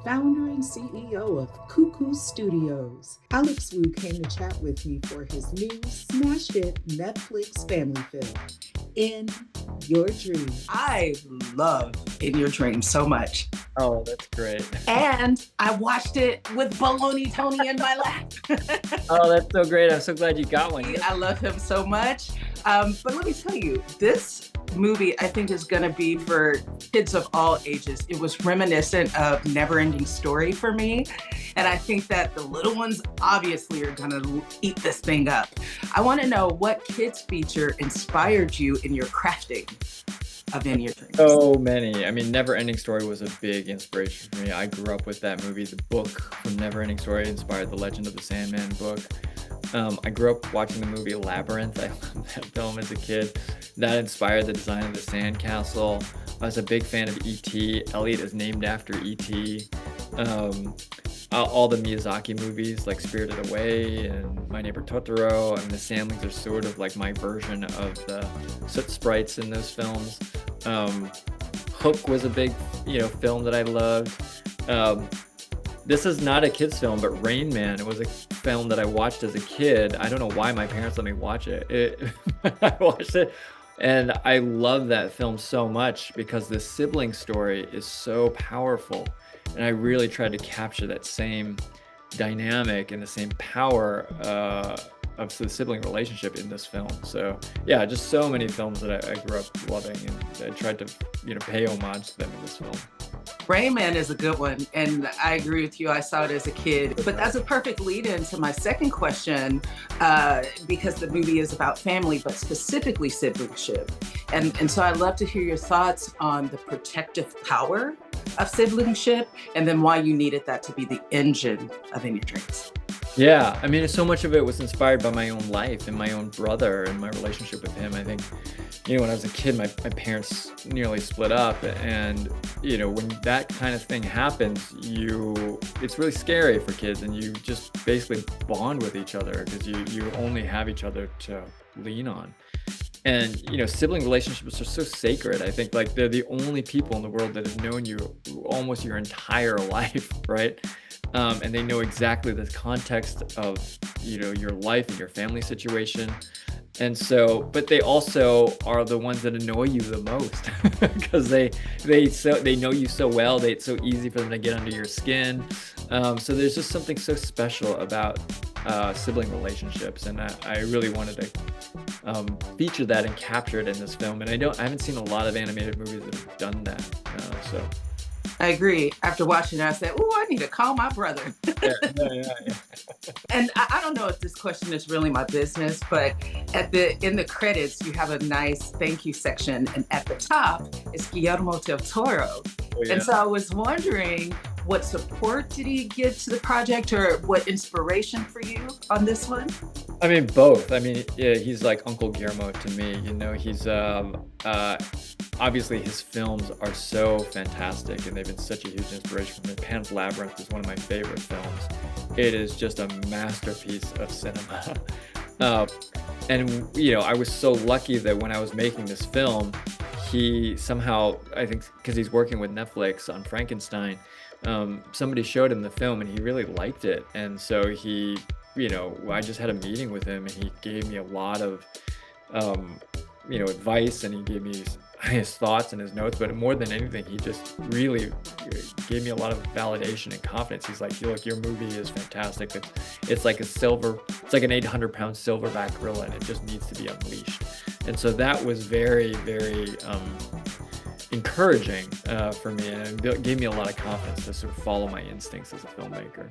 founder and CEO of Kuku Studios. Alex Wu came to chat with me for his new smash hit Netflix family film, In Your Dreams. I love In Your Dreams so much. Oh, that's great. And I watched it with Baloney Tony in my lap. Oh, that's so great. I'm so glad you got one. I love him so much. But let me tell you, this movie I think is going to be for kids of all ages. It was reminiscent of Never-Ending Story for me. And I think that the little ones obviously are going to eat this thing up. I want to know what kids feature inspired you in your crafting of In Your Dreams. So many. I mean, Never Ending Story was a big inspiration for me. I grew up with that movie. The book from Never Ending Story inspired the Legend of the Sandman book. I grew up watching the movie Labyrinth. I loved that film as a kid. That inspired the design of the sandcastle. I was a big fan of E.T. Elliot is named after E.T. All the Miyazaki movies like Spirited Away and My Neighbor Totoro. I mean, the Sandlings are sort of like my version of the soot sprites in those films. Hook was a big, film that I loved. This is not a kid's film, but Rain Man, it was a film that I watched as a kid. I don't know why my parents let me watch it. I watched it, and I love that film so much because the sibling story is so powerful. And I really tried to capture that same dynamic and the same power of the sibling relationship in this film. So yeah, just so many films that I grew up loving, and I tried to pay homage to them in this film. Rain Man is a good one, and I agree with you. I saw it as a kid, but that's a perfect lead into my second question, because the movie is about family, but specifically siblingship. And so I'd love to hear your thoughts on the protective power of siblingship, and then why you needed that to be the engine of In Your Dreams. Yeah, I mean, so much of it was inspired by my own life and my own brother and my relationship with him. I think, when I was a kid, my parents nearly split up, and when that kind of thing happens, it's really scary for kids, and you just basically bond with each other because you only have each other to lean on. And sibling relationships are so sacred. I think like they're the only people in the world that have known you almost your entire life, right? And they know exactly the context of your life and your family situation. And so, but they also are the ones that annoy you the most because they know you so well. It's so easy for them to get under your skin. So there's just something so special about sibling relationships, and I really wanted to feature that and capture it in this film. And I haven't seen a lot of animated movies that have done that. So I agree. After watching it, I said, "Oh, I need to call my brother." Yeah. And I don't know if this question is really my business, but in the credits, you have a nice thank you section, and at the top is Guillermo del Toro. Oh, yeah. And so I was wondering, what support did he give to the project, or what inspiration for you on this one? I mean, both. I mean, yeah, he's like Uncle Guillermo to me. He's obviously his films are so fantastic, and they've been such a huge inspiration for me. Pan's Labyrinth is one of my favorite films. It is just a masterpiece of cinema. And I was so lucky that when I was making this film, he somehow, I think because he's working with Netflix on Frankenstein, somebody showed him the film and he really liked it. And so he, I just had a meeting with him, and he gave me a lot of, advice, and he gave me his thoughts and his notes. But more than anything, he just really gave me a lot of validation and confidence. He's like, look, your movie is fantastic. It's like an 800-pound silverback gorilla, and it just needs to be unleashed. And so that was very, very encouraging for me, and it gave me a lot of confidence to sort of follow my instincts as a filmmaker.